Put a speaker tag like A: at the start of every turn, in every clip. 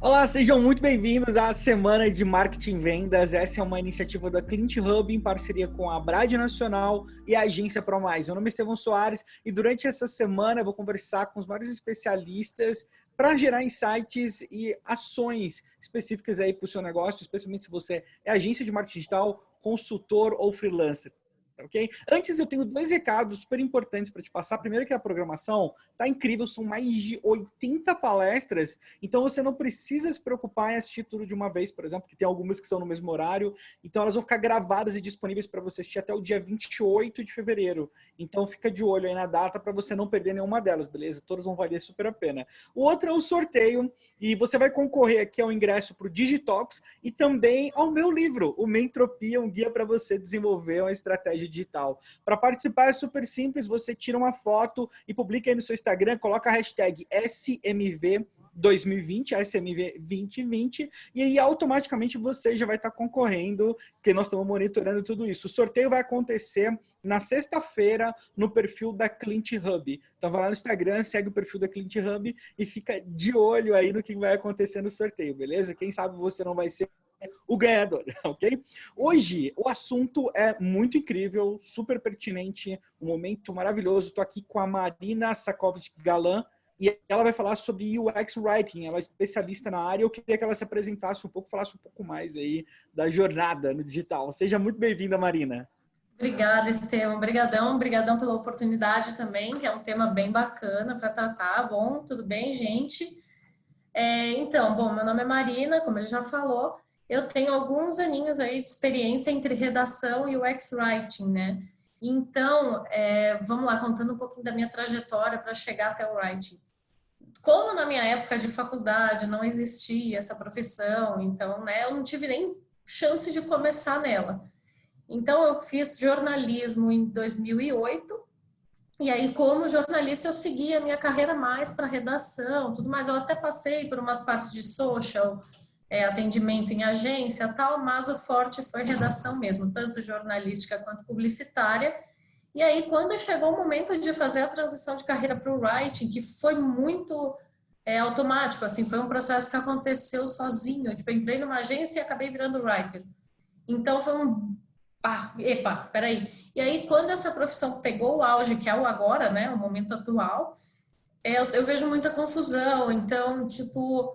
A: Olá, sejam muito bem-vindos à Semana de Marketing e Vendas. Essa é uma iniciativa da Clint Hub em parceria com a Brad Nacional e a Agência ProMais. Meu nome é Estevão Soares e durante essa semana eu vou conversar com os maiores especialistas para gerar insights e ações específicas aí para o seu negócio, especialmente se você é agência de marketing digital, consultor ou freelancer. Ok? Antes eu tenho dois recados super importantes para te passar. Primeiro que a programação tá incrível, são mais de 80 palestras, então você não precisa se preocupar em assistir tudo de uma vez, por exemplo, que tem algumas que são no mesmo horário, então elas vão ficar gravadas e disponíveis para você assistir até o dia 28 de fevereiro. Então fica de olho aí na data para você não perder nenhuma delas, beleza? Todas vão valer super a pena. O outro é o sorteio, e você vai concorrer aqui ao ingresso para o Digitox e também ao meu livro, o Mentropia, um guia para você desenvolver uma estratégia digital. Para participar é super simples, você tira uma foto e publica aí no seu Instagram, coloca a hashtag SMV2020, SMV2020, e aí automaticamente você já vai estar concorrendo, porque nós estamos monitorando tudo isso. O sorteio vai acontecer na sexta-feira no perfil da Clint Hub. Então vai lá no Instagram, segue o perfil da Clint Hub e fica de olho aí no que vai acontecer no sorteio, beleza? Quem sabe você não vai ser o ganhador, ok? Hoje o assunto é muito incrível, super pertinente, um momento maravilhoso. Estou aqui com a Marina Sakovic-Galan e ela vai falar sobre UX Writing. Ela é especialista na área. Eu queria que ela se apresentasse um pouco, falasse um pouco mais aí da jornada no digital. Seja muito bem-vinda, Marina.
B: Obrigada, Estevão. Obrigadão pela oportunidade também, que é um tema bem bacana para tratar. Bom, tudo bem, gente? Bom, meu nome é Marina, como ele já falou. Eu tenho alguns aninhos aí de experiência entre redação e UX Writing, né? Então, vamos lá, contando um pouquinho da minha trajetória para chegar até o Writing. Como na minha época de faculdade não existia essa profissão, então, né, eu não tive nem chance de começar nela. Então, eu fiz jornalismo em 2008, e aí, como jornalista, eu segui a minha carreira mais para redação, tudo mais. Eu até passei por umas partes de social, atendimento em agência e tal, mas o forte foi redação mesmo, tanto jornalística quanto publicitária. E aí, quando chegou o momento de fazer a transição de carreira para o writing, que foi muito automático, assim, foi um processo que aconteceu sozinho. Tipo, eu entrei numa agência e acabei virando writer. Então, foi um peraí. E aí, quando essa profissão pegou o auge, que é o agora, né, o momento atual, eu vejo muita confusão. Então, tipo,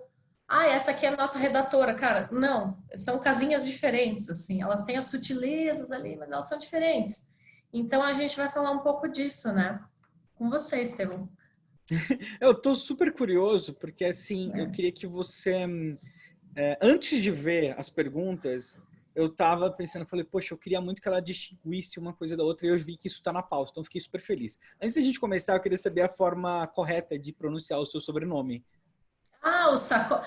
B: essa aqui é a nossa redatora. Cara, não, são casinhas diferentes, assim. Elas têm as sutilezas ali, mas elas são diferentes. Então, a gente vai falar um pouco disso, né? Com você, Estevão.
A: Eu tô super curioso, porque assim, eu queria que você, antes de ver as perguntas, eu tava pensando, falei, poxa, eu queria muito que ela distinguisse uma coisa da outra, e eu vi que isso tá na pauta, então fiquei super feliz. Antes da gente começar, eu queria saber a forma correta de pronunciar o seu sobrenome.
B: O Saco...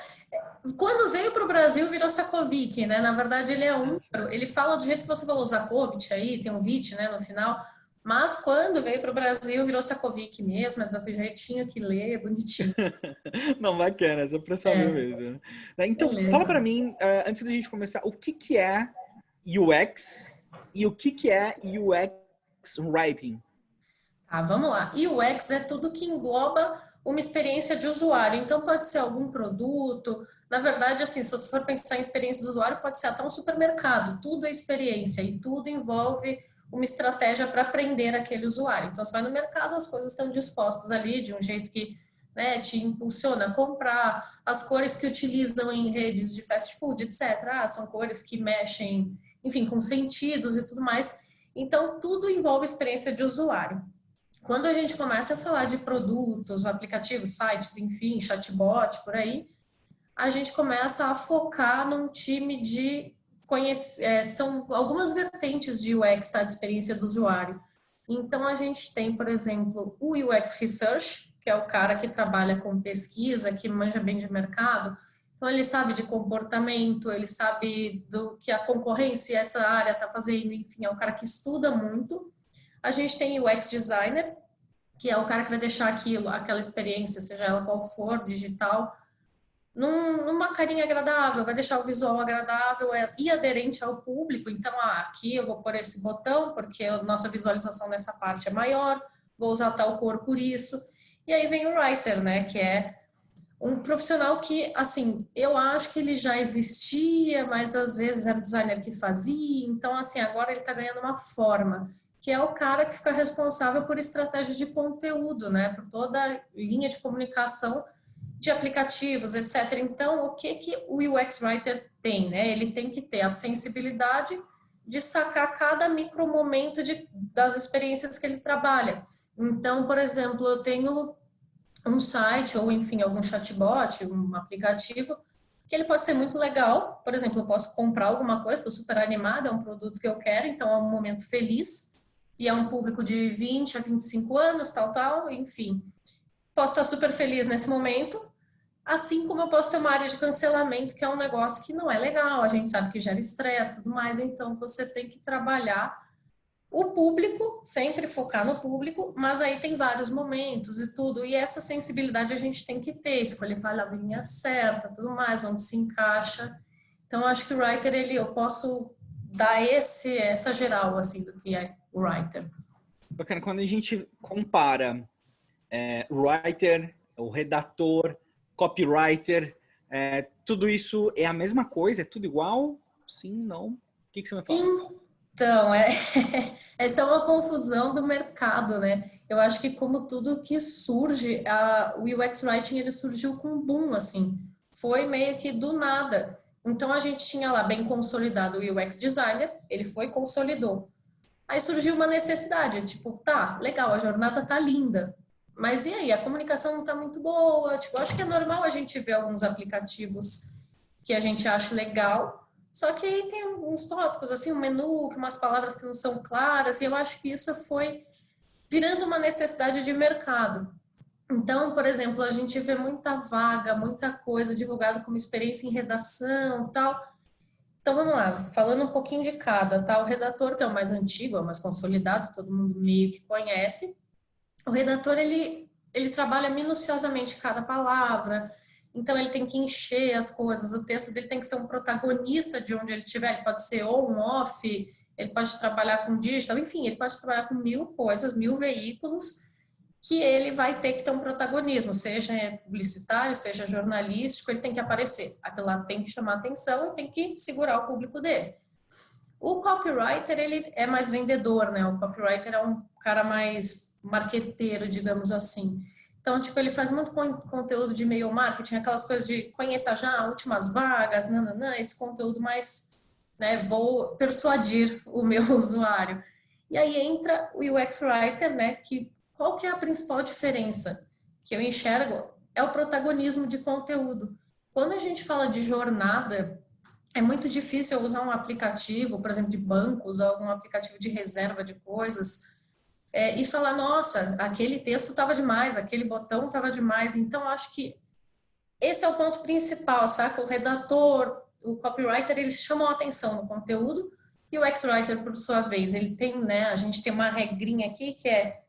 B: Quando veio para o Brasil, virou Sakovic, né? Na verdade, ele é húngaro. Ele fala do jeito que você falou, Zakovic aí, tem um Vic, né, no final. Mas quando veio para o Brasil, virou Sakovic mesmo, é do jeitinho que lê, bonitinho.
A: Não, bacana, essa pra saber mesmo. Então, fala
B: Beleza.
A: pra mim, antes da gente começar, o que que é UX e o que que é UX Writing?
B: Tá, vamos lá. E o UX é tudo que engloba uma experiência de usuário. Então, pode ser algum produto. Na verdade, assim, se você for pensar em experiência do usuário, pode ser até um supermercado. Tudo é experiência e tudo envolve uma estratégia para aprender aquele usuário. Então, você vai no mercado, as coisas estão dispostas ali de um jeito que, né, te impulsiona a comprar. As cores que utilizam em redes de fast food, etc. São cores que mexem, enfim, com sentidos e tudo mais. Então, tudo envolve experiência de usuário. Quando a gente começa a falar de produtos, aplicativos, sites, enfim, chatbot, por aí, a gente começa a focar num time de conhecer, são algumas vertentes de UX, tá? De experiência do usuário. Então, a gente tem, por exemplo, o UX Research, que é o cara que trabalha com pesquisa, que manja bem de mercado. Então, ele sabe de comportamento, ele sabe do que a concorrência, essa área está fazendo, enfim, é o cara que estuda muito. A gente tem o UX Designer, que é o cara que vai deixar aquela experiência, seja ela qual for, digital, numa carinha agradável, vai deixar o visual agradável e aderente ao público. Então, aqui eu vou pôr esse botão, porque a nossa visualização nessa parte é maior, vou usar tal cor por isso. E aí vem o writer, né, que é Um profissional que, assim, eu acho que ele já existia, mas às vezes era o designer que fazia, então, assim, agora ele está ganhando uma forma, que é o cara que fica responsável por estratégia de conteúdo, né, por toda a linha de comunicação de aplicativos, etc. Então, o que que o UX Writer tem, né? Ele tem que ter a sensibilidade de sacar cada micromomento das experiências que ele trabalha. Então, por exemplo, eu tenho um site ou, enfim, algum chatbot, um aplicativo, que ele pode ser muito legal. Por exemplo, eu posso comprar alguma coisa, estou super animada, é um produto que eu quero, então é um momento feliz, e é um público de 20 a 25 anos, tal, enfim. Posso estar super feliz nesse momento, assim como eu posso ter uma área de cancelamento, que é um negócio que não é legal, a gente sabe que gera estresse e tudo mais, então você tem que trabalhar o público, sempre focar no público, mas aí tem vários momentos e tudo, e essa sensibilidade a gente tem que ter, escolher palavrinha certa, tudo mais, onde se encaixa. Então, eu acho que o writer, eu posso dar essa geral, assim, do que é o writer.
A: Bacana, quando a gente compara writer, o redator, copywriter, tudo isso é a mesma coisa? É tudo igual? Sim, não? O que você me fala?
B: Então, essa é uma confusão do mercado, né? Eu acho que como tudo que surge, o UX Writing ele surgiu com um boom, assim. Foi meio que do nada. Então, a gente tinha lá bem consolidado o UX Designer, ele foi, consolidou. Aí surgiu uma necessidade, tipo, tá, legal, a jornada tá linda, mas e aí, a comunicação não tá muito boa, tipo, acho que é normal a gente ver alguns aplicativos que a gente acha legal, só que aí tem uns tópicos, assim, um menu, umas palavras que não são claras, e eu acho que isso foi virando uma necessidade de mercado. Então, por exemplo, a gente vê muita vaga, muita coisa divulgada como experiência em redação, tal. Então vamos lá, falando um pouquinho de cada, tá? O redator, que é o mais antigo, é o mais consolidado, todo mundo meio que conhece. O redator, ele trabalha minuciosamente cada palavra, então ele tem que encher as coisas, o texto dele tem que ser um protagonista de onde ele estiver, ele pode ser on, off, ele pode trabalhar com digital, enfim, ele pode trabalhar com 1000 coisas, 1000 veículos, que ele vai ter que ter um protagonismo, seja publicitário, seja jornalístico, ele tem que aparecer. Aquilo lá tem que chamar atenção e tem que segurar o público dele. O copywriter, ele é mais vendedor, né? O copywriter é um cara mais marqueteiro, digamos assim. Então, tipo, ele faz muito conteúdo de e-mail marketing, aquelas coisas de conheça já últimas vagas, nananã, esse conteúdo mais, né, vou persuadir o meu usuário. E aí entra o UX Writer, né, que qual que é a principal diferença que eu enxergo? É o protagonismo de conteúdo. Quando a gente fala de jornada, é muito difícil eu usar um aplicativo, por exemplo, de bancos, ou algum aplicativo de reserva de coisas, e falar, nossa, aquele texto estava demais, aquele botão estava demais. Então, acho que esse é o ponto principal, saca? O redator, o copywriter, eles chamam a atenção no conteúdo, e o X-Writer, por sua vez, ele tem, né, a gente tem uma regrinha aqui que é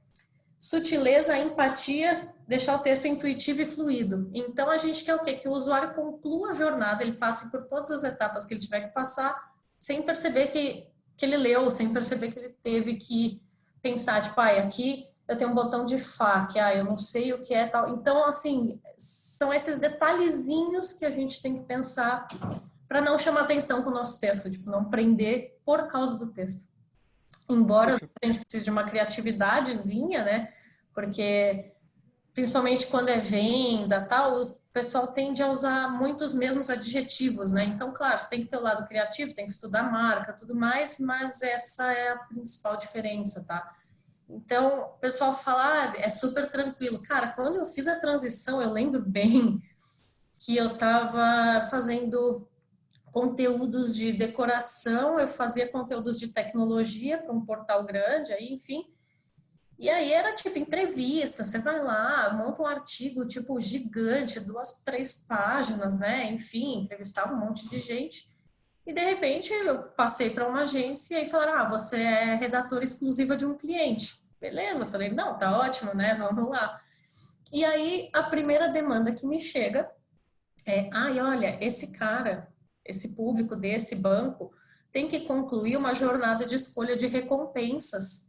B: sutileza, empatia, deixar o texto intuitivo e fluido. Então, a gente quer o quê? Que o usuário conclua a jornada, ele passe por todas as etapas que ele tiver que passar, sem perceber que ele leu, sem perceber que ele teve que pensar, tipo, aqui eu tenho um botão de FAQ, eu não sei o que é tal. Então, assim, são esses detalhezinhos que a gente tem que pensar para não chamar atenção com o nosso texto, tipo, não prender por causa do texto. Embora a gente precise de uma criatividadezinha, né? Porque, principalmente quando é venda, tal, o pessoal tende a usar muitos mesmos adjetivos, né? Então, claro, você tem que ter o lado criativo, tem que estudar marca, tudo mais, mas essa é a principal diferença, tá? Então, o pessoal fala, é super tranquilo. Cara, quando eu fiz a transição, eu lembro bem que eu estava fazendo conteúdos de decoração, eu fazia conteúdos de tecnologia para um portal grande, aí, enfim. E aí era tipo entrevista, você vai lá, monta um artigo tipo gigante, 2, 3 páginas, né? Enfim, entrevistava um monte de gente. E de repente eu passei para uma agência e falaram: você é redatora exclusiva de um cliente. Beleza, eu falei: não, tá ótimo, né? Vamos lá. E aí a primeira demanda que me chega é: olha, esse cara, esse público desse banco tem que concluir uma jornada de escolha de recompensas.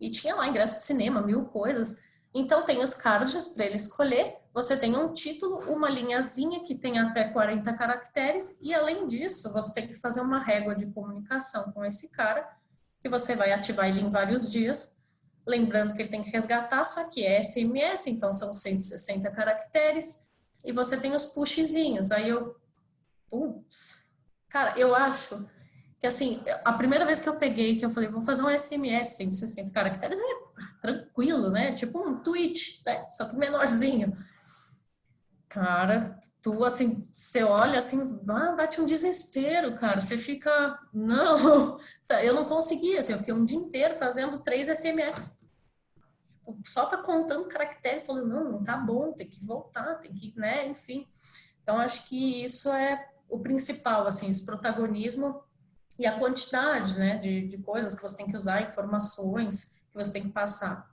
B: E tinha lá ingresso de cinema, 1000 coisas. Então, tem os cards para ele escolher. Você tem um título, uma linhazinha que tem até 40 caracteres. E, além disso, você tem que fazer uma régua de comunicação com esse cara, que você vai ativar ele em vários dias. Lembrando que ele tem que resgatar, só que é SMS, então são 160 caracteres. E você tem os pushzinhos. Aí putz, cara, eu acho que assim, a primeira vez que eu peguei, que eu falei, vou fazer um SMS 160 caracteres, tranquilo, né? Tipo um tweet, né? Só que menorzinho. Cara, tu assim, você olha assim, bate um desespero, cara. Você fica, não, eu não conseguia, assim, eu fiquei um dia inteiro fazendo 3 SMS. Só tá contando caractere, falando, não tá bom, tem que voltar, tem que, né, enfim. Então, acho que isso é o principal, assim, esse protagonismo e a quantidade, né, de coisas que você tem que usar, informações que você tem que passar.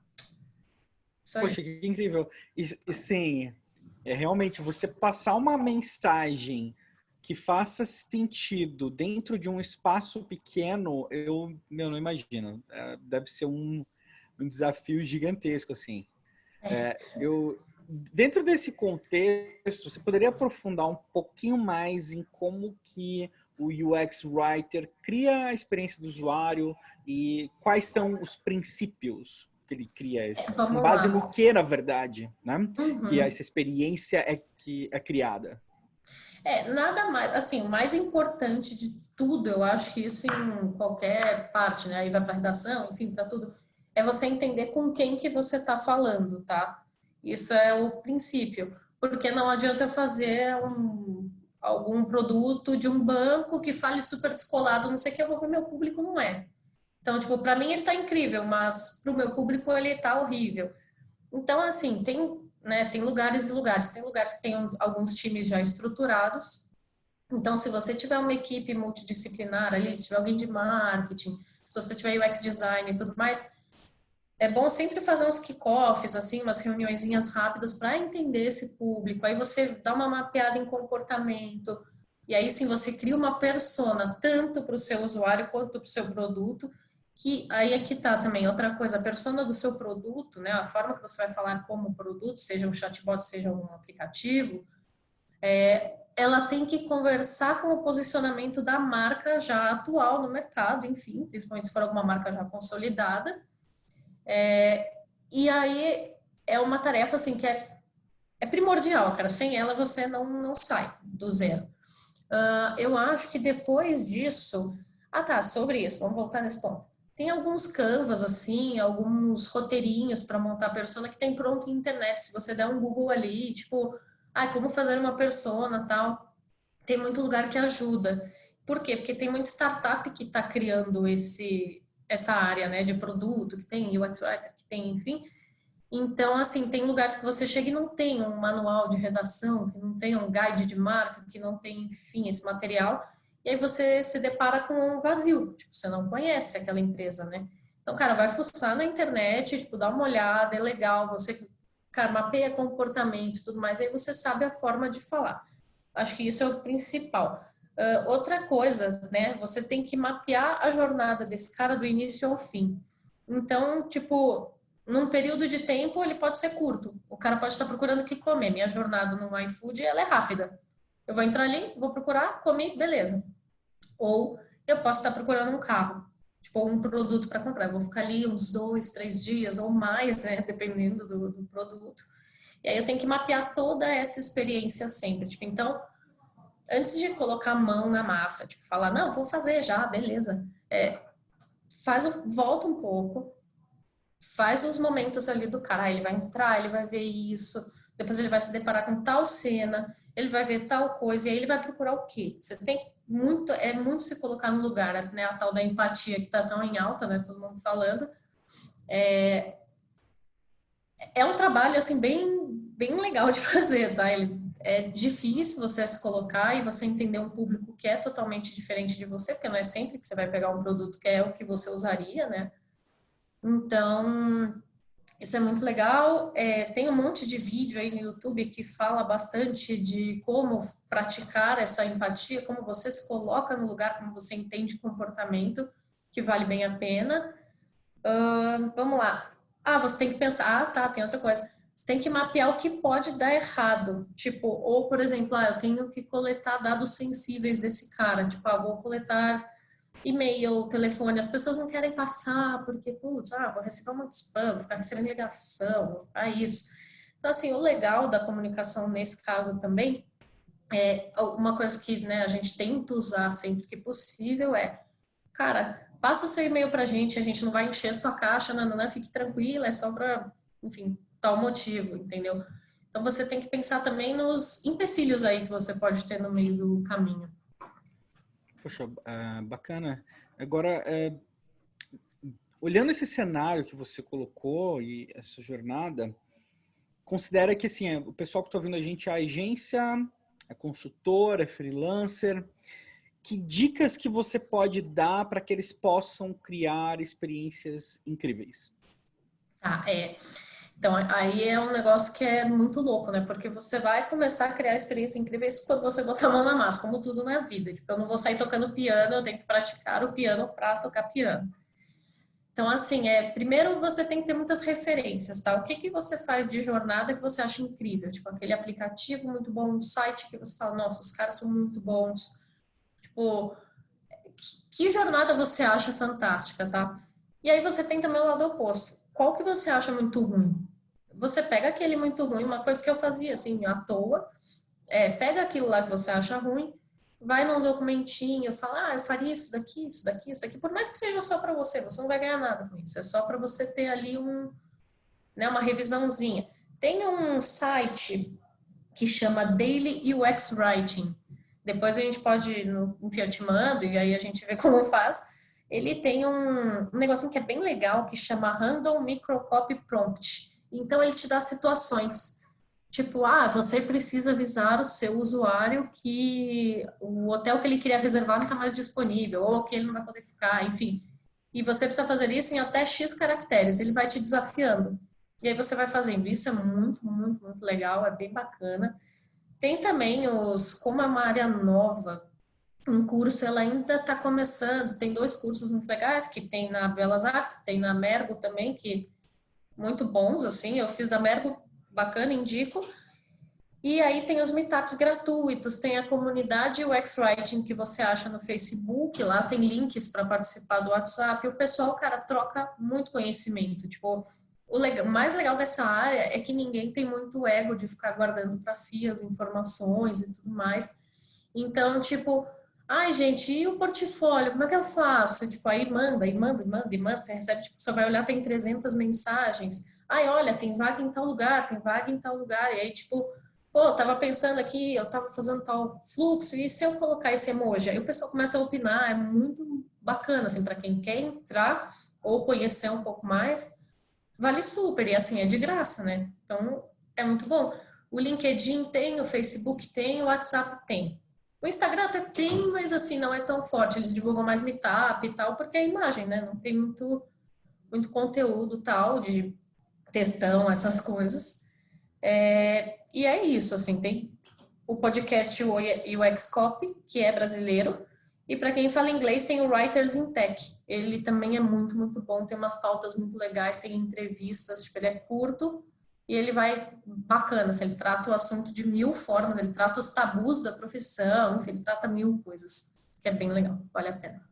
B: Isso aí.
A: Poxa, que incrível. E sim, realmente você passar uma mensagem que faça sentido dentro de um espaço pequeno, eu não imagino. Deve ser um desafio gigantesco, assim. Dentro desse contexto, você poderia aprofundar um pouquinho mais em como que o UX Writer cria a experiência do usuário e quais são os princípios que ele cria, com base no que, na verdade, né? Que essa experiência é criada.
B: Nada mais, assim, o mais importante de tudo, eu acho que isso em qualquer parte, né? Aí vai para redação, enfim, para tudo, é você entender com quem que você está falando, tá? Isso é o princípio, porque não adianta eu fazer algum produto de um banco que fale super descolado, não sei o que, eu vou ver meu público não é. Então, tipo, para mim ele tá incrível, mas pro meu público ele tá horrível. Então, assim, tem lugares e lugares. Tem lugares que tem alguns times já estruturados. Então, se você tiver uma equipe multidisciplinar ali, se tiver alguém de marketing, se você tiver UX design e tudo mais, é bom sempre fazer uns kickoffs, assim, umas reuniõezinhas rápidas para entender esse público. Aí você dá uma mapeada em comportamento. E aí sim você cria uma persona, tanto para o seu usuário quanto para o seu produto, que aí é que tá também. Outra coisa, a persona do seu produto, né? A forma que você vai falar como produto, seja um chatbot, seja um aplicativo, ela tem que conversar com o posicionamento da marca já atual no mercado, enfim, principalmente se for alguma marca já consolidada. E aí é uma tarefa assim que é primordial, cara. Sem ela você não sai do zero. Eu acho que depois disso. Ah, tá, sobre isso, vamos voltar nesse ponto. Tem alguns canvas, assim, alguns roteirinhos para montar persona que tem pronto na internet. Se você der um Google ali, tipo, como fazer uma persona tal, tem muito lugar que ajuda. Por quê? Porque tem muita startup que está criando essa área, né, de produto, que tem UX Writer, que tem, enfim. Então, assim, tem lugares que você chega e não tem um manual de redação, que não tem um guide de marca, que não tem, enfim, esse material. E aí você se depara com um vazio. Tipo, você não conhece aquela empresa, né? Então, cara, vai fuçar na internet, tipo, dá uma olhada, é legal. Você, cara, mapeia comportamento e tudo mais, aí você sabe a forma de falar. Acho que isso é o principal. Outra coisa, né? Você tem que mapear a jornada desse cara do início ao fim. Então, tipo, num período de tempo ele pode ser curto. O cara pode estar procurando o que comer. Minha jornada no iFood, ela é rápida. Eu vou entrar ali, vou procurar, comi, beleza. Ou eu posso estar procurando um carro, tipo, um produto para comprar. Eu vou ficar ali uns 2, 3 dias ou mais, né, dependendo do produto. E aí eu tenho que mapear toda essa experiência sempre. Tipo, então, antes de colocar a mão na massa, tipo, falar, não, vou fazer já, beleza. Volta um pouco, faz os momentos ali do cara, ele vai entrar, ele vai ver isso, depois ele vai se deparar com tal cena, ele vai ver tal coisa, e aí ele vai procurar o quê? Você tem muito se colocar no lugar, né? A tal da empatia que tá tão em alta, né? Todo mundo falando. É um trabalho, assim, bem legal de fazer, tá? É difícil você se colocar e você entender um público que é totalmente diferente de você, porque não é sempre que você vai pegar um produto que é o que você usaria, né? Então, isso é muito legal. Tem um monte de vídeo aí no YouTube que fala bastante de como praticar essa empatia, como você se coloca no lugar, como você entende comportamento, que vale bem a pena. Vamos lá. você tem que pensar, tá, tem outra coisa. Você tem que mapear o que pode dar errado. Tipo, ou, por exemplo, eu tenho que coletar dados sensíveis desse cara. Tipo, vou coletar e-mail, telefone. As pessoas não querem passar porque, putz, vou receber muito spam, vou ficar recebendo ligação, vou ficar isso. Então, assim, o legal da comunicação nesse caso também é uma coisa que, né, a gente tenta usar sempre que possível cara, passa o seu e-mail pra gente, a gente não vai encher a sua caixa, não, fique tranquila, é só pra, enfim, tal motivo, entendeu? Então você tem que pensar também nos empecilhos aí que você pode ter no meio do caminho.
A: Poxa, bacana. Agora, olhando esse cenário que você colocou e essa jornada, considera que assim, o pessoal que está ouvindo a gente é agência, é consultor, é freelancer. Que dicas que você pode dar para que eles possam criar experiências incríveis?
B: Então, aí é um negócio que é muito louco, né? Porque você vai começar a criar experiências incríveis quando você botar a mão na massa, como tudo na vida. Tipo, eu não vou sair tocando piano, eu tenho que praticar o piano para tocar piano. Então, assim, primeiro você tem que ter muitas referências, tá? O que você faz de jornada que você acha incrível? Tipo, aquele aplicativo muito bom, um site que você fala, nossa, os caras são muito bons. Tipo, que jornada você acha fantástica, tá? E aí você tem também o lado oposto. Qual que você acha muito ruim? Você pega aquele muito ruim, uma coisa que eu fazia assim, à toa, pega aquilo lá que você acha ruim, vai num documentinho, fala, eu faria isso daqui, isso daqui, isso daqui, por mais que seja só para você não vai ganhar nada com isso, é só para você ter ali uma revisãozinha. Tem um site que chama Daily UX Writing. Depois a gente pode, enfim, eu te mando e aí a gente vê como faz. Ele tem um negocinho que é bem legal que chama Random Microcopy Prompt. Então ele te dá situações. Tipo, você precisa avisar o seu usuário que o hotel que ele queria reservar não está mais disponível, ou que ele não vai poder ficar, enfim. E você precisa fazer isso em até X caracteres. Ele vai te desafiando. E aí você vai fazendo. Isso é muito, muito, muito legal, é bem bacana. Tem também como é uma área nova, um curso, ela ainda está começando. Tem 2 cursos muito legais, que tem na Belas Artes, tem na Mergo também, que muito bons, assim. Eu fiz da Mergo, bacana, indico. E aí tem os meetups gratuitos, tem a comunidade UX Writing que você acha no Facebook, lá tem links para participar do WhatsApp. E o pessoal, cara, troca muito conhecimento. Tipo, o mais legal dessa área é que ninguém tem muito ego de ficar guardando para si as informações e tudo mais. Então, tipo, gente, e o portfólio? Como é que eu faço? Tipo, aí manda, e manda, e manda, e manda. Você recebe, tipo, você vai olhar, tem 300 mensagens. Olha, tem vaga em tal lugar, tem vaga em tal lugar. E aí, tipo, pô, tava pensando aqui, eu tava fazendo tal fluxo, e se eu colocar esse emoji? Aí o pessoal começa a opinar, é muito bacana, assim, para quem quer entrar ou conhecer um pouco mais, vale super, e assim, é de graça, né? Então, é muito bom. O LinkedIn tem, o Facebook tem, o WhatsApp tem. O Instagram até tem, mas assim, não é tão forte. Eles divulgam mais meetup e tal, porque é imagem, né? Não tem muito conteúdo tal de textão, essas coisas. E é isso, assim, tem o podcast UX Copy, que é brasileiro, e para quem fala inglês tem o Writers in Tech. Ele também é muito, muito bom, tem umas pautas muito legais, tem entrevistas, tipo, ele é curto e ele vai bacana, assim, ele trata o assunto de 1000 formas, ele trata os tabus da profissão, enfim, ele trata 1000 coisas, que é bem legal, vale a pena.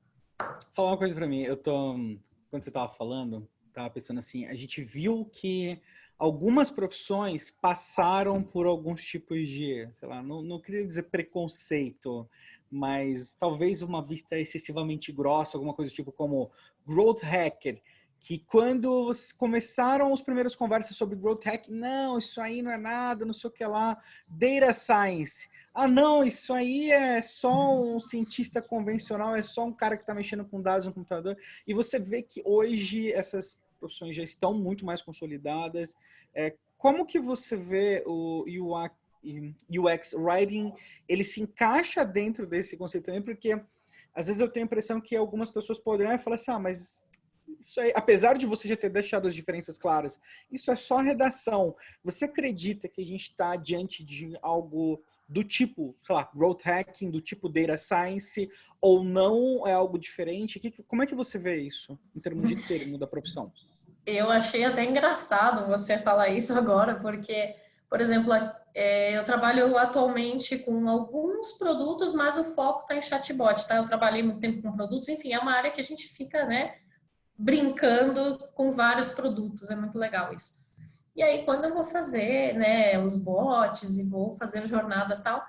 A: Fala uma coisa para mim, quando você estava falando, estava pensando assim, a gente viu que algumas profissões passaram por alguns tipos de, sei lá, não queria dizer preconceito, mas talvez uma vista excessivamente grossa, alguma coisa tipo como growth hacker, que quando começaram os primeiros conversas sobre growth hack, não, isso aí não é nada, não sei o que lá, data science, não, isso aí é só um cientista convencional, é só um cara que está mexendo com dados no computador. E você vê que hoje essas profissões já estão muito mais consolidadas. Como que você vê o UX Writing, ele se encaixa dentro desse conceito também? Porque às vezes eu tenho a impressão que algumas pessoas poderiam falar assim, mas isso aí, apesar de você já ter deixado as diferenças claras, isso é só redação. Você acredita que a gente está diante de algo do tipo, sei lá, growth hacking, do tipo data science, ou não é algo diferente? Como é que você vê isso, em termos de termo da profissão?
B: Eu achei até engraçado você falar isso agora, porque, por exemplo, eu trabalho atualmente com alguns produtos, mas o foco está em chatbot, tá? Eu trabalhei muito tempo com produtos, enfim, é uma área que a gente fica, né, brincando com vários produtos, é muito legal isso. E aí, quando eu vou fazer, né, os bots e vou fazer jornadas e tal,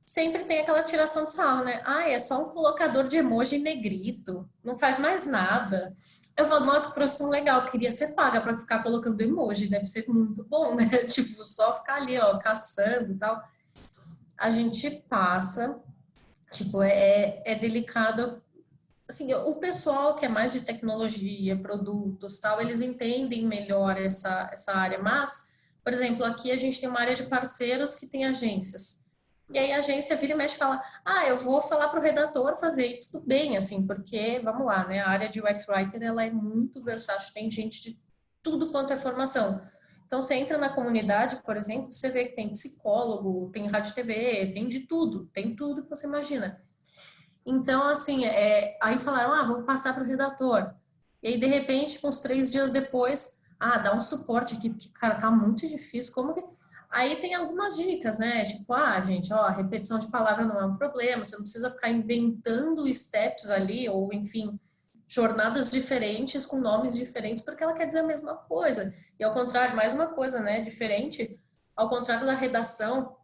B: sempre tem aquela tiração de sarro, né? Ah, é só um colocador de emoji negrito, não faz mais nada. Eu falo, nossa, que profissão legal, queria ser paga para ficar colocando emoji, deve ser muito bom, né? Tipo, só ficar ali, ó, caçando e tal. A gente passa, tipo, é delicado. Assim, o pessoal que é mais de tecnologia, produtos, tal, eles entendem melhor essa área, mas, por exemplo, aqui a gente tem uma área de parceiros que tem agências. E aí a agência vira e mexe e fala, ah, eu vou falar para o redator fazer, e tudo bem, assim, porque, vamos lá, né, a área de UX Writer, ela é muito versátil, tem gente de tudo quanto é formação. Então, você entra na comunidade, por exemplo, você vê que tem psicólogo, tem rádio e TV, tem tudo que você imagina. Então, assim, aí falaram, ah, vou passar para o redator. E aí, de repente, uns 3 dias depois, ah, dá um suporte aqui, porque, cara, tá muito difícil. Como que... Aí tem algumas dicas, né? Tipo, ah, gente, ó, repetição de palavra não é um problema, você não precisa ficar inventando steps ali, ou enfim, jornadas diferentes com nomes diferentes, porque ela quer dizer a mesma coisa. E ao contrário, mais uma coisa, né, diferente, ao contrário da redação,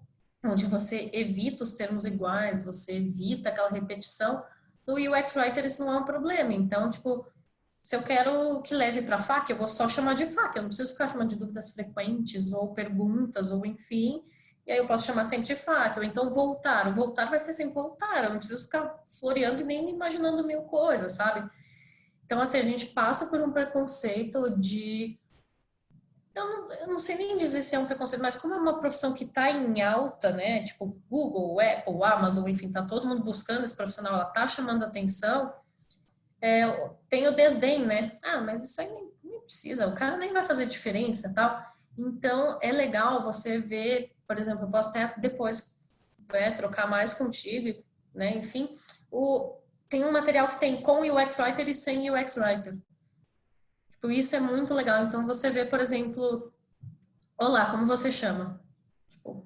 B: onde você evita os termos iguais, você evita aquela repetição, no UX Writer isso não é um problema. Então, tipo, se eu quero que leve para FAQ, eu vou só chamar de FAQ, eu não preciso ficar chamando de dúvidas frequentes ou perguntas ou enfim, e aí eu posso chamar sempre de FAQ, ou então voltar. O voltar vai ser sempre voltar, eu não preciso ficar floreando e nem imaginando mil coisas, sabe? Então, assim, a gente passa por um preconceito de eu não sei nem dizer se é um preconceito, mas como é uma profissão que está em alta, né? Tipo, Google, Apple, Amazon, enfim, tá todo mundo buscando esse profissional, ela tá chamando atenção, tem o desdém, né? Ah, mas isso aí nem precisa, o cara nem vai fazer diferença, tal. Então, é legal você ver, por exemplo, eu posso até depois, né, trocar mais contigo, né? Enfim, tem um material que tem com UX Writer e sem UX Writer. Tipo, isso é muito legal. Então, você vê, por exemplo, olá, como você chama? Tipo,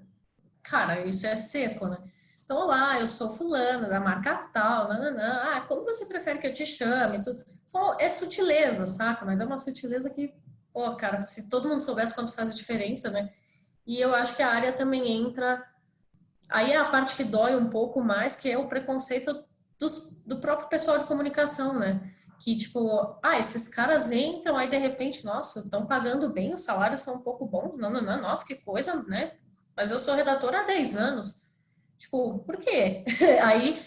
B: cara, isso é seco, né? Então, olá, eu sou fulana, da marca tal, nananã. Ah, como você prefere que eu te chame? Tudo. É sutileza, saca? Mas é uma sutileza que, pô, cara, se todo mundo soubesse quanto faz diferença, né? E eu acho que a área também entra. Aí é a parte que dói um pouco mais, que é o preconceito do próprio pessoal de comunicação, né? Que, tipo, ah, esses caras entram, aí de repente, nossa, estão pagando bem, os salários são um pouco bons, não, nossa, que coisa, né? Mas eu sou redatora há 10 anos. Tipo, por quê? Aí,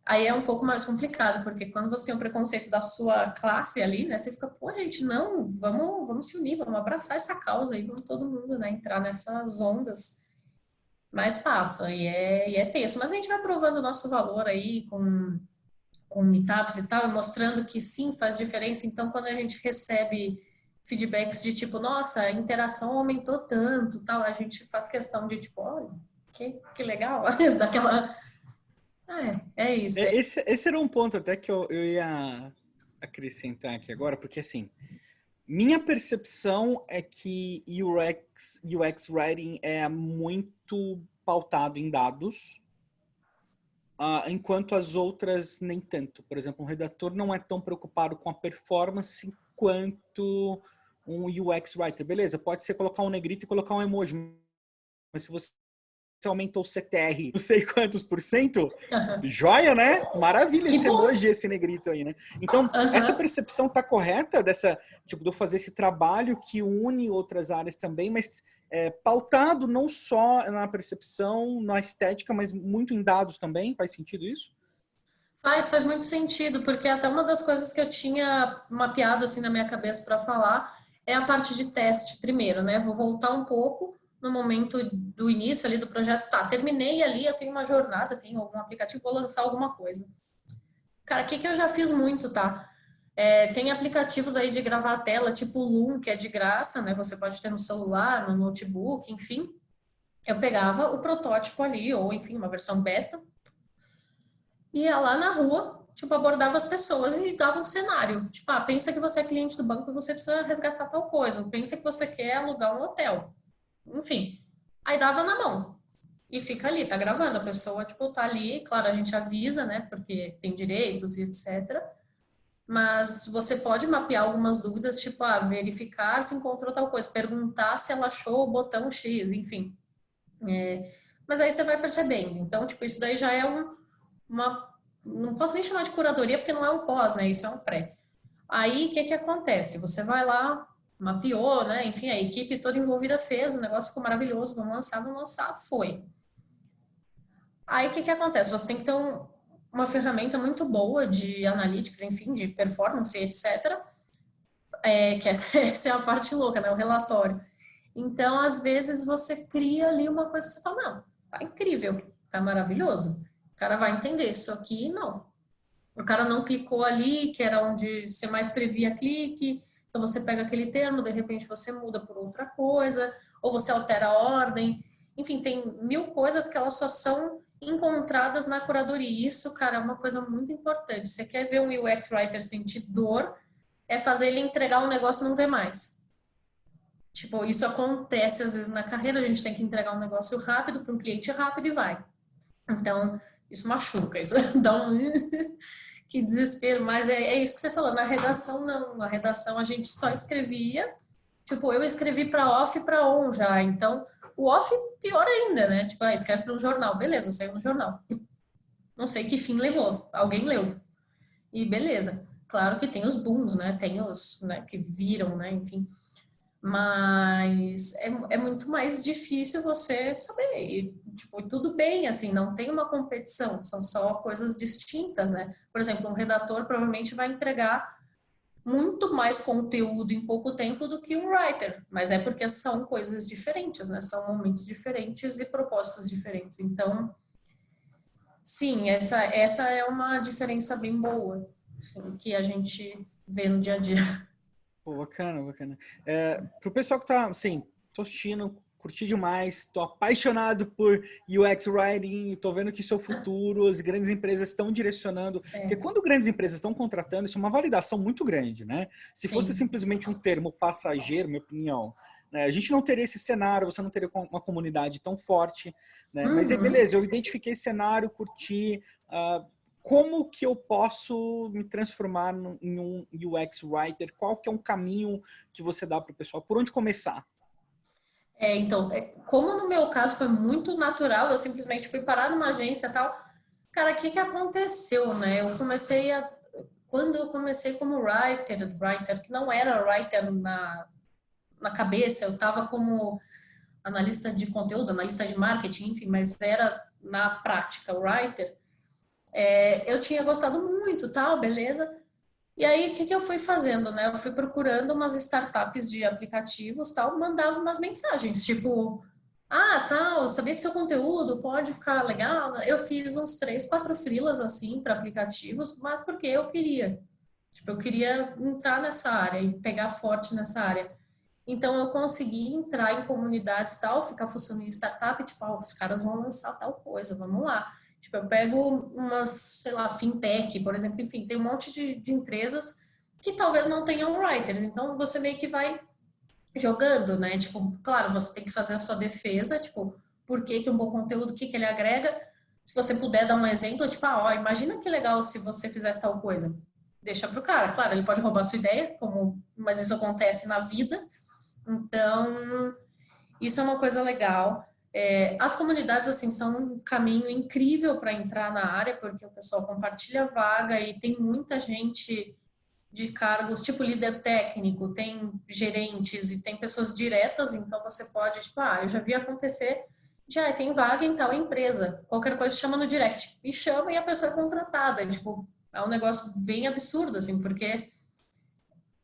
B: aí é um pouco mais complicado, porque quando você tem um preconceito da sua classe ali, né? Você fica, pô, gente, não, vamos se unir, vamos abraçar essa causa aí, vamos todo mundo, né? Entrar nessas ondas. Mas passa, e é tenso. Mas a gente vai provando o nosso valor aí com meetups e tal, e mostrando que sim, faz diferença. Então, quando a gente recebe feedbacks de tipo, nossa, a interação aumentou tanto, tal, a gente faz questão de tipo, olha, que legal, daquela... é isso.
A: Esse era um ponto até que eu ia acrescentar aqui agora, porque assim, minha percepção é que UX Writing é muito pautado em dados, enquanto as outras nem tanto. Por exemplo, um redator não é tão preocupado com a performance quanto um UX Writer. Beleza, pode ser colocar um negrito e colocar um emoji, mas se você aumentou o CTR não sei quantos por cento, joia, né? Maravilha esse emoji, esse negrito aí, né? Então, essa percepção tá correta dessa, tipo, de eu fazer esse trabalho que une outras áreas também, mas pautado não só na percepção, na estética, mas muito em dados também. Faz sentido isso?
B: Faz muito sentido, porque até uma das coisas que eu tinha mapeado assim na minha cabeça para falar é a parte de teste primeiro, né? Vou voltar um pouco no momento do início ali do projeto. Tá, terminei ali, eu tenho uma jornada, tenho algum aplicativo, vou lançar alguma coisa. Cara, o que eu já fiz muito, tá? Tem aplicativos aí de gravar a tela, tipo o Loom, que é de graça, né? Você pode ter no celular, no notebook, enfim. Eu pegava o protótipo ali, ou enfim, uma versão beta, ia lá na rua, tipo, abordava as pessoas e dava um cenário. Tipo, pensa que você é cliente do banco e você precisa resgatar tal coisa. Ou pensa que você quer alugar um hotel. Enfim. Aí dava na mão. E fica ali, tá gravando. A pessoa, tipo, tá ali. Claro, a gente avisa, né? Porque tem direitos e etc. Mas você pode mapear algumas dúvidas, tipo, verificar se encontrou tal coisa. Perguntar se ela achou o botão X, enfim. Mas aí você vai percebendo. Então, tipo, isso daí já é uma... Não posso nem chamar de curadoria, porque não é um pós, né? Isso é um pré. Aí, o que que acontece? Você vai lá, mapeou, né? Enfim, a equipe toda envolvida fez, o negócio ficou maravilhoso, vamos lançar, foi. Aí, o que que acontece? Você tem que ter uma ferramenta muito boa de analytics, enfim, de performance, etc. Que essa é a parte louca, né? O relatório. Então, às vezes, você cria ali uma coisa que você fala, não, tá incrível, tá maravilhoso. O cara vai entender, isso aqui não. O cara não clicou ali, que era onde você mais previa clique, então você pega aquele termo, de repente você muda por outra coisa, ou você altera a ordem. Enfim, tem mil coisas que elas só são encontradas na curadoria. E isso, cara, é uma coisa muito importante. Você quer ver um UX Writer sentir dor, é fazer ele entregar um negócio e não ver mais. Tipo, isso acontece às vezes na carreira, a gente tem que entregar um negócio rápido para um cliente rápido e vai. Então, isso machuca, isso dá um que desespero, mas é isso que você falou, na redação não, na redação a gente só escrevia, tipo, eu escrevi para off e para on já, então o off pior ainda, né? Tipo, escreve para um jornal, beleza, saiu no jornal. Não sei que fim levou, alguém leu. E beleza. Claro que tem os booms, né? Tem os, né, que viram, né, enfim. Mas é muito mais difícil você saber. E, tipo, tudo bem, assim, não tem uma competição, são só coisas distintas, né? Por exemplo, um redator provavelmente vai entregar muito mais conteúdo em pouco tempo do que um writer, mas é porque são coisas diferentes, né? São momentos diferentes e propósitos diferentes. Então, sim, essa é uma diferença bem boa, assim, que a gente vê no dia a dia.
A: Pô, bacana, bacana. Pro pessoal que tá, assim, tô assistindo, curti demais, tô apaixonado por UX Writing, tô vendo que isso é o futuro, as grandes empresas estão direcionando, porque quando grandes empresas estão contratando, isso é uma validação muito grande, né? Se fosse
B: Sim.
A: simplesmente um termo passageiro, minha opinião, né, a gente não teria esse cenário, você não teria uma comunidade tão forte, né? Mas aí,
B: Uhum.
A: beleza, eu identifiquei esse cenário, curti, como que eu posso me transformar em um UX Writer? Qual que é um caminho que você dá para o pessoal? Por onde começar?
B: Então, como no meu caso foi muito natural, eu simplesmente fui parar numa agência e tal. Cara, o que que aconteceu, né? Quando eu comecei como writer, que não era writer na cabeça, eu tava como analista de conteúdo, analista de marketing, enfim, mas era na prática, writer. Eu tinha gostado muito, tal, beleza. E aí, o que que eu fui fazendo, né? Eu fui procurando umas startups de aplicativos, tal, mandava umas mensagens, tipo, tal, sabia que seu conteúdo pode ficar legal? Eu fiz uns 3, 4 freelas, assim, para aplicativos, mas porque eu queria. Tipo, eu queria entrar nessa área e pegar forte nessa área. Então, eu consegui entrar em comunidades tal, ficar funcionando em startup, tipo, os caras vão lançar tal coisa, vamos lá. Tipo, eu pego umas, sei lá, fintech, por exemplo, enfim, tem um monte de empresas que talvez não tenham writers, então você meio que vai jogando, né? Tipo, claro, você tem que fazer a sua defesa, tipo, por que que um bom conteúdo, o que que ele agrega. Se você puder dar um exemplo, tipo, imagina que legal se você fizesse tal coisa. Deixa pro cara. Claro, ele pode roubar a sua ideia, mas isso acontece na vida. Então, isso é uma coisa legal. As comunidades, assim, são um caminho incrível para entrar na área, porque o pessoal compartilha vaga e tem muita gente de cargos, tipo líder técnico, tem gerentes e tem pessoas diretas, então você pode, tipo, eu já vi acontecer, já tem vaga em tal empresa, qualquer coisa chama no direct, e chama e a pessoa é contratada, tipo, é um negócio bem absurdo, assim, porque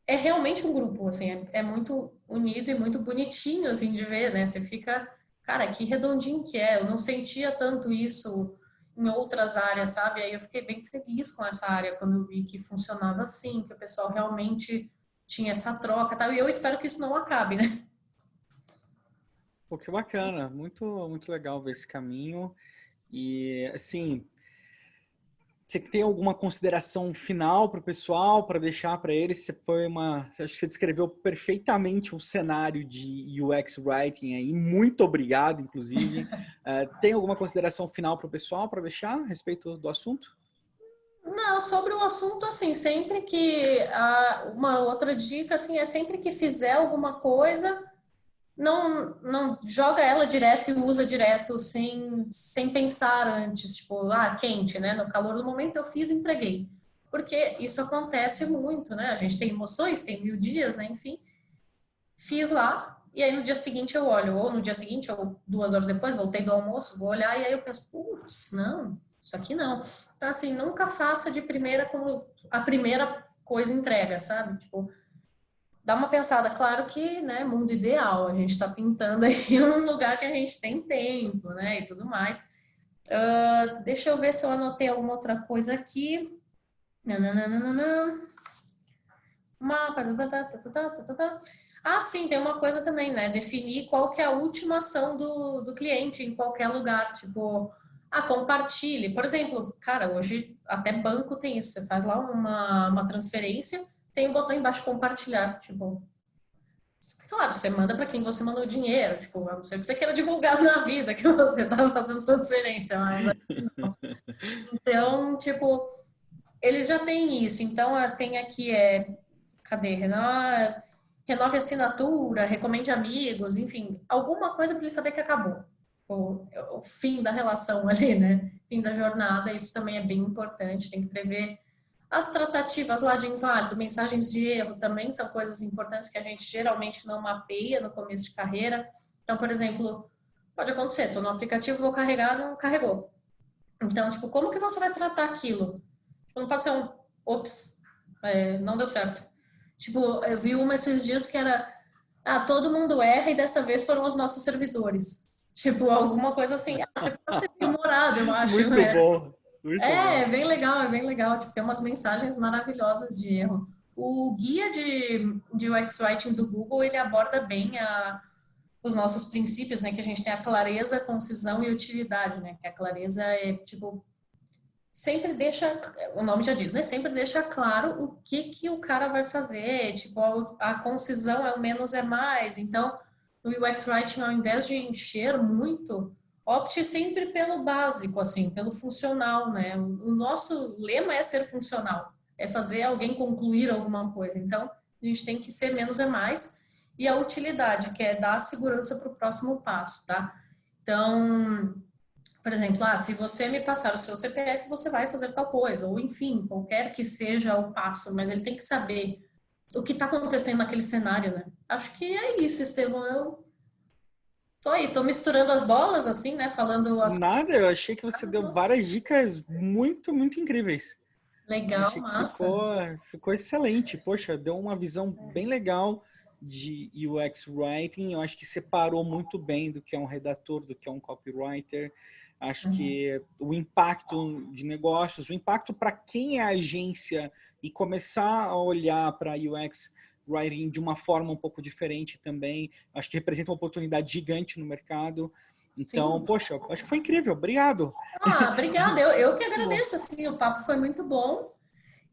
B: é realmente um grupo, assim, é muito unido e muito bonitinho, assim, de ver, né? Você fica, cara, que redondinho que é. Eu não sentia tanto isso em outras áreas, sabe? Aí eu fiquei bem feliz com essa área quando eu vi que funcionava assim, que o pessoal realmente tinha essa troca e tal. E eu espero que isso não acabe, né?
A: Pô, que bacana, muito, muito legal ver esse caminho. E, assim, Você tem alguma consideração final para o pessoal, para deixar para eles? Acho que você descreveu perfeitamente o cenário de UX Writing aí. Muito obrigado, inclusive. Tem alguma consideração final para o pessoal para deixar a respeito do assunto?
B: Não, sobre o assunto, assim, sempre que uma outra dica, assim, é sempre que fizer alguma coisa, não joga ela direto e usa direto sem pensar antes, tipo, quente, né? No calor do momento eu fiz e entreguei. Porque isso acontece muito, né? A gente tem emoções, tem 1000 dias, né? Enfim, fiz lá, e aí no dia seguinte eu olho, ou no dia seguinte, ou 2 horas depois, voltei do almoço, vou olhar, e aí eu penso, putz, não, isso aqui não. Então, assim, nunca faça de primeira como a primeira coisa entrega, sabe? Tipo, dá uma pensada, claro que, né, mundo ideal, a gente está pintando aí um lugar que a gente tem tempo, né, e tudo mais. Deixa eu ver se eu anotei alguma outra coisa aqui. Nananana. Mapa. Sim, tem uma coisa também, né? Definir qual que é a última ação do cliente em qualquer lugar. Tipo, compartilhe. Por exemplo, cara, hoje até banco tem isso. Você faz lá uma transferência, tem o botão embaixo compartilhar. Tipo, claro, você manda para quem você mandou o dinheiro. Tipo, a não ser que você queira divulgar na vida que você está fazendo transferência. Mas, não. Então, tipo, eles já têm isso. Então, tem aqui, cadê? Renove a assinatura, recomende amigos, enfim, alguma coisa para ele saber que acabou. O fim da relação ali, né? Fim da jornada, isso também é bem importante, tem que prever. As tratativas lá de inválido, mensagens de erro, também são coisas importantes que a gente geralmente não mapeia no começo de carreira. Então, por exemplo, pode acontecer, estou no aplicativo, vou carregar, não carregou. Então, tipo, como que você vai tratar aquilo? Não pode ser ops, não deu certo. Tipo, eu vi uma esses dias que era, todo mundo erra e dessa vez foram os nossos servidores. Tipo, alguma coisa assim. Você pode ser humorado, eu acho,
A: Muito
B: né?
A: bom, muito bom.
B: É bem legal, é bem legal. Tipo, tem umas mensagens maravilhosas de erro. O guia de UX Writing do Google, ele aborda bem os nossos princípios, né? Que a gente tem a clareza, concisão e utilidade, né? Que a clareza é, tipo, sempre deixa, o nome já diz, né? Sempre deixa claro o que o cara vai fazer. Tipo, a concisão é o menos é mais. Então, no UX Writing, ao invés de encher muito, opte sempre pelo básico, assim, pelo funcional, né? O nosso lema é ser funcional, é fazer alguém concluir alguma coisa. Então, a gente tem que ser menos é mais. E a utilidade, que é dar segurança para o próximo passo, tá? Então, por exemplo, se você me passar o seu CPF, você vai fazer tal coisa, ou enfim, qualquer que seja o passo, mas ele tem que saber o que está acontecendo naquele cenário, né? Acho que é isso, Estevão. Eu tô misturando as bolas, assim, né? Falando as
A: Nada, eu achei que você deu
B: coisas.
A: várias dicas muito, muito incríveis. Eu
B: Legal,
A: achei que
B: massa.
A: ficou excelente. Poxa, deu uma visão bem legal de UX Writing. Eu acho que separou muito bem do que é um redator, do que é um copywriter. Acho
B: Uhum.
A: que o impacto de negócios, o impacto para quem é agência e começar a olhar para UX Writing de uma forma um pouco diferente também. Acho que representa uma oportunidade gigante no mercado. Então,
B: Sim.
A: poxa, acho que foi incrível. Obrigado.
B: Obrigada. Eu que
A: Muito bom.
B: agradeço, assim, o papo foi muito bom.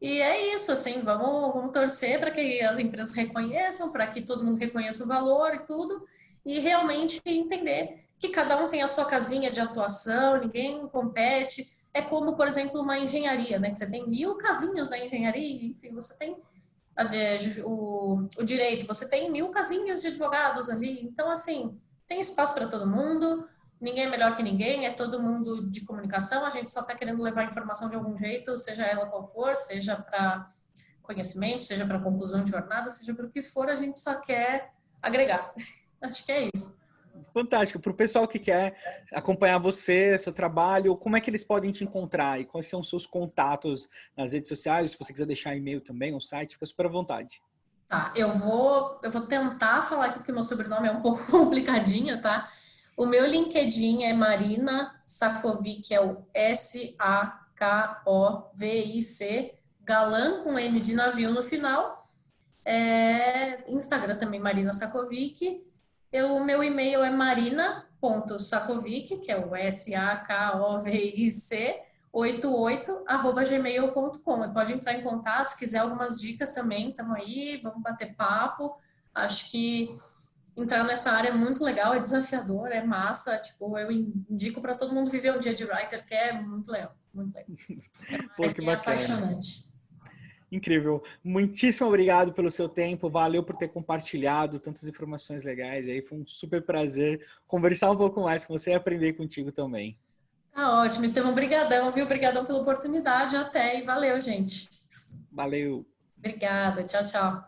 B: E é isso, assim, vamos torcer para que as empresas reconheçam, para que todo mundo reconheça o valor e tudo, e realmente entender que cada um tem a sua casinha de atuação, ninguém compete. É como, por exemplo, uma engenharia, né? Que você tem 1000 casinhos na engenharia, enfim, você tem o direito, você tem 1000 casinhas de advogados ali. Então, assim, tem espaço para todo mundo, ninguém é melhor que ninguém, é todo mundo de comunicação, a gente só está querendo levar informação de algum jeito, seja ela qual for, seja para conhecimento, seja para conclusão de jornada, seja para o que for, a gente só quer agregar. Acho que é isso.
A: Fantástico. Para o pessoal que quer acompanhar você, seu trabalho, como é que eles podem te encontrar e quais são os seus contatos nas redes sociais? Se você quiser deixar e-mail também, um site, fica super à vontade.
B: Tá, eu vou tentar falar aqui porque meu sobrenome é um pouco complicadinho, tá? O meu LinkedIn é Marina Sakovic, é o Sakovic, galã com N de navio no final. Instagram também, Marina Sakovic. O meu e-mail é marina.sakovic, que é o Sakovic, 88@gmail.com. E pode entrar em contato, se quiser algumas dicas também, estamos aí, vamos bater papo. Acho que entrar nessa área é muito legal, é desafiador, é massa. Tipo, eu indico para todo mundo viver um dia de writer, que é muito legal, muito legal.
A: Pô, que bacana.
B: Apaixonante.
A: Incrível. Muitíssimo obrigado pelo seu tempo. Valeu por ter compartilhado tantas informações legais aí. Foi um super prazer conversar um pouco mais com você e aprender contigo também.
B: Tá ótimo, Estevão. Brigadão, viu? Brigadão pela oportunidade. Até e valeu, gente.
A: Valeu.
B: Obrigada. Tchau, tchau.